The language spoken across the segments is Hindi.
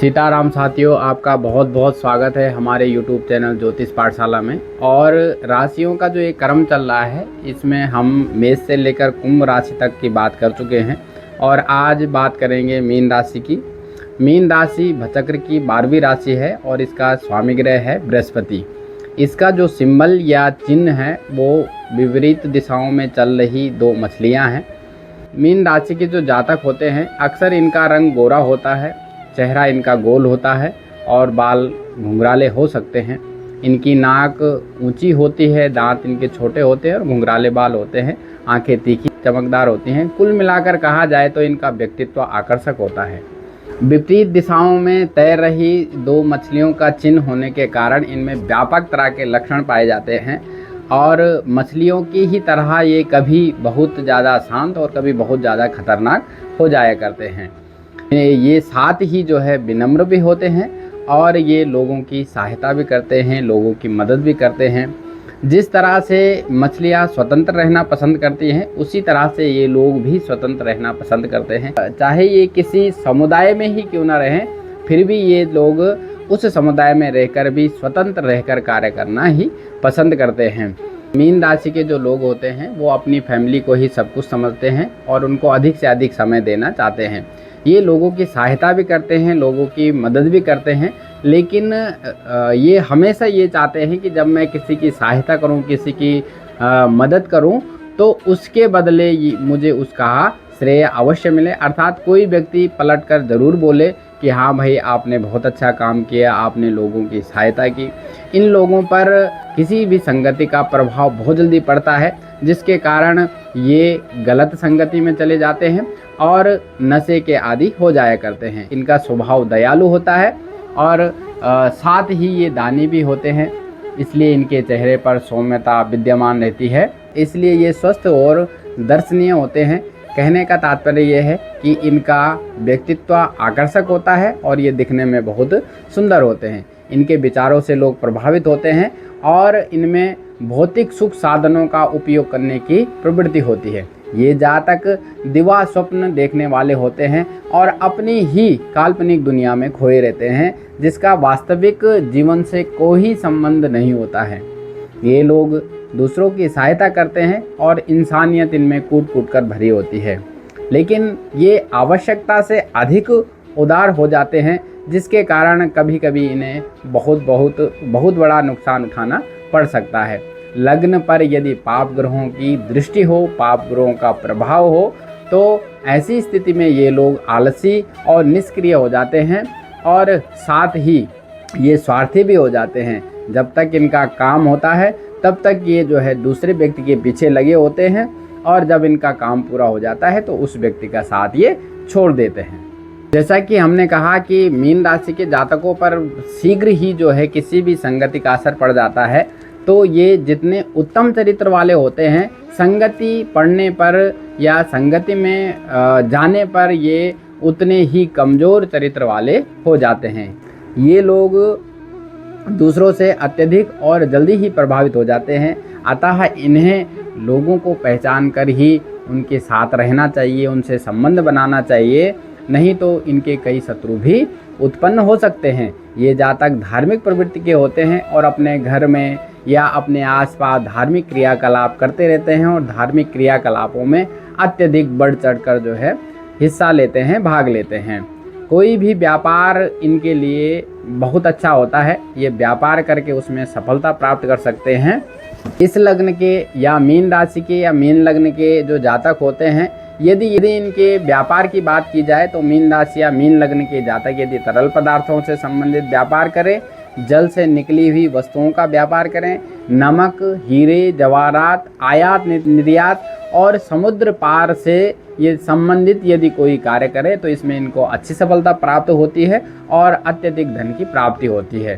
सीताराम साथियों, आपका बहुत बहुत स्वागत है हमारे YouTube चैनल ज्योतिष पाठशाला में। और राशियों का जो ये क्रम चल रहा है, इसमें हम मेष से लेकर कुंभ राशि तक की बात कर चुके हैं और आज बात करेंगे मीन राशि की। मीन राशि भचक्र की 12वीं राशि है और इसका स्वामी ग्रह है बृहस्पति। इसका जो सिंबल या चिन्ह है वो विपरीत दिशाओं में चल रही दो मछलियाँ हैं। मीन राशि के जो जातक होते हैं अक्सर इनका रंग गोरा होता है, चेहरा इनका गोल होता है और बाल घुंघराले हो सकते हैं। इनकी नाक ऊंची होती है, दांत इनके छोटे होते हैं और घुंघराले बाल होते हैं। आंखें तीखी चमकदार होती हैं। कुल मिलाकर कहा जाए तो इनका व्यक्तित्व आकर्षक होता है। विपरीत दिशाओं में तैर रही दो मछलियों का चिन्ह होने के कारण इनमें व्यापक तरह के लक्षण पाए जाते हैं और मछलियों की ही तरह ये कभी बहुत ज़्यादा शांत और कभी बहुत ज़्यादा खतरनाक हो जाया करते हैं। ये साथ ही जो है विनम्र भी होते हैं और ये लोगों की सहायता भी करते हैं, लोगों की मदद भी करते हैं। जिस तरह से मछलियाँ स्वतंत्र रहना पसंद करती हैं, उसी तरह से ये लोग भी स्वतंत्र रहना पसंद करते हैं। चाहे ये किसी समुदाय में ही क्यों ना रहें, फिर भी ये लोग उस समुदाय में रहकर भी स्वतंत्र रहकर कार्य करना ही पसंद करते हैं। मीन राशि के जो लोग होते हैं वो अपनी फैमिली को ही सब कुछ समझते हैं और उनको अधिक से अधिक समय देना चाहते हैं। ये लोगों की सहायता भी करते हैं, लोगों की मदद भी करते हैं, लेकिन ये हमेशा ये चाहते हैं कि जब मैं किसी की सहायता करूं, किसी की मदद करूं, तो उसके बदले मुझे उसका श्रेय अवश्य मिले। अर्थात कोई व्यक्ति पलट कर ज़रूर बोले कि हाँ भाई, आपने बहुत अच्छा काम किया, आपने लोगों की सहायता की। इन लोगों पर किसी भी संगति का प्रभाव बहुत जल्दी पड़ता है, जिसके कारण ये गलत संगति में चले जाते हैं और नशे के आदी हो जाया करते हैं। इनका स्वभाव दयालु होता है और साथ ही ये दानी भी होते हैं, इसलिए इनके चेहरे पर सौम्यता विद्यमान रहती है। इसलिए ये स्वस्थ और दर्शनीय होते हैं। कहने का तात्पर्य ये है कि इनका व्यक्तित्व आकर्षक होता है और ये दिखने में बहुत सुंदर होते हैं। इनके विचारों से लोग प्रभावित होते हैं और इनमें भौतिक सुख साधनों का उपयोग करने की प्रवृत्ति होती है। ये जातक दिवा स्वप्न देखने वाले होते हैं और अपनी ही काल्पनिक दुनिया में खोए रहते हैं, जिसका वास्तविक जीवन से कोई संबंध नहीं होता है। ये लोग दूसरों की सहायता करते हैं और इंसानियत इनमें कूट कूट कर भरी होती है, लेकिन ये आवश्यकता से अधिक उदार हो जाते हैं, जिसके कारण कभी कभी इन्हें बहुत बड़ा नुकसान उठाना पड़ सकता है। लग्न पर यदि पाप ग्रहों की दृष्टि हो, पाप ग्रहों का प्रभाव हो, तो ऐसी स्थिति में ये लोग आलसी और निष्क्रिय हो जाते हैं और साथ ही ये स्वार्थी भी हो जाते हैं। जब तक इनका काम होता है तब तक ये जो है दूसरे व्यक्ति के पीछे लगे होते हैं और जब इनका काम पूरा हो जाता है तो उस व्यक्ति का साथ ये छोड़ देते हैं। जैसा कि हमने कहा कि मीन राशि के जातकों पर शीघ्र ही जो है किसी भी संगति का असर पड़ जाता है, तो ये जितने उत्तम चरित्र वाले होते हैं, संगति पढ़ने पर या संगति में जाने पर ये उतने ही कमज़ोर चरित्र वाले हो जाते हैं। ये लोग दूसरों से अत्यधिक और जल्दी ही प्रभावित हो जाते हैं, अतः इन्हें लोगों को पहचान कर ही उनके साथ रहना चाहिए, उनसे संबंध बनाना चाहिए, नहीं तो इनके कई शत्रु भी उत्पन्न हो सकते हैं। ये जातक धार्मिक प्रवृत्ति के होते हैं और अपने घर में या अपने आसपास धार्मिक क्रियाकलाप करते रहते हैं और धार्मिक क्रियाकलापों में अत्यधिक बढ़ चढ़कर जो है हिस्सा लेते हैं, भाग लेते हैं। कोई भी व्यापार इनके लिए बहुत अच्छा होता है, ये व्यापार करके उसमें सफलता प्राप्त कर सकते हैं। इस लग्न के या मीन राशि के या मीन लग्न के जो जातक होते हैं, यदि इनके व्यापार की बात की जाए तो मीन राशि या मीन लग्न के जातक यदि तरल पदार्थों से संबंधित व्यापार करें, जल से निकली हुई वस्तुओं का व्यापार करें, नमक, हीरे जवाहरात, आयात निर्यात और समुद्र पार से ये संबंधित यदि कोई कार्य करे तो इसमें इनको अच्छी सफलता प्राप्त होती है और अत्यधिक धन की प्राप्ति होती है।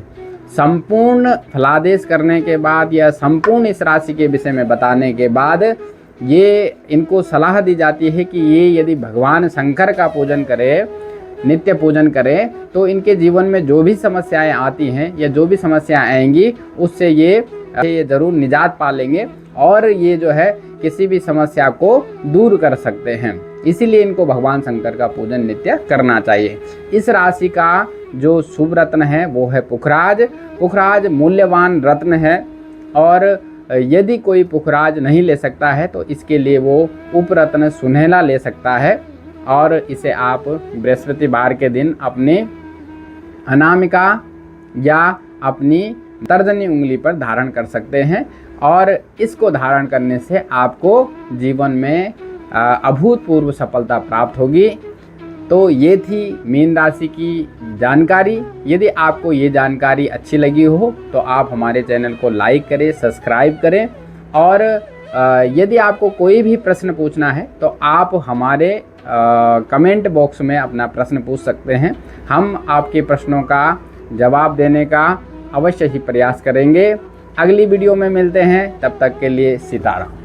संपूर्ण फलादेश करने के बाद या संपूर्ण इस राशि के विषय में बताने के बाद ये इनको सलाह दी जाती है कि ये यदि भगवान शंकर का पूजन करें, नित्य पूजन करें, तो इनके जीवन में जो भी समस्याएं आती हैं या जो भी समस्याएं आएंगी उससे ये ज़रूर निजात पा लेंगे और ये जो है किसी भी समस्या को दूर कर सकते हैं। इसीलिए इनको भगवान शंकर का पूजन नित्य करना चाहिए। इस राशि का जो शुभ रत्न है वो है पुखराज। पुखराज मूल्यवान रत्न है और यदि कोई पुखराज नहीं ले सकता है तो इसके लिए वो उपरत्न सुनहला ले सकता है और इसे आप बृहस्पतिवार के दिन अपने अनामिका या अपनी तर्जनी उंगली पर धारण कर सकते हैं और इसको धारण करने से आपको जीवन में अभूतपूर्व सफलता प्राप्त होगी। तो ये थी मीन राशि की जानकारी। यदि आपको ये जानकारी अच्छी लगी हो तो आप हमारे चैनल को लाइक करें, सब्सक्राइब करें और यदि आपको कोई भी प्रश्न पूछना है तो आप हमारे कमेंट बॉक्स में अपना प्रश्न पूछ सकते हैं। हम आपके प्रश्नों का जवाब देने का अवश्य ही प्रयास करेंगे। अगली वीडियो में मिलते हैं, तब तक के लिए सीताराम।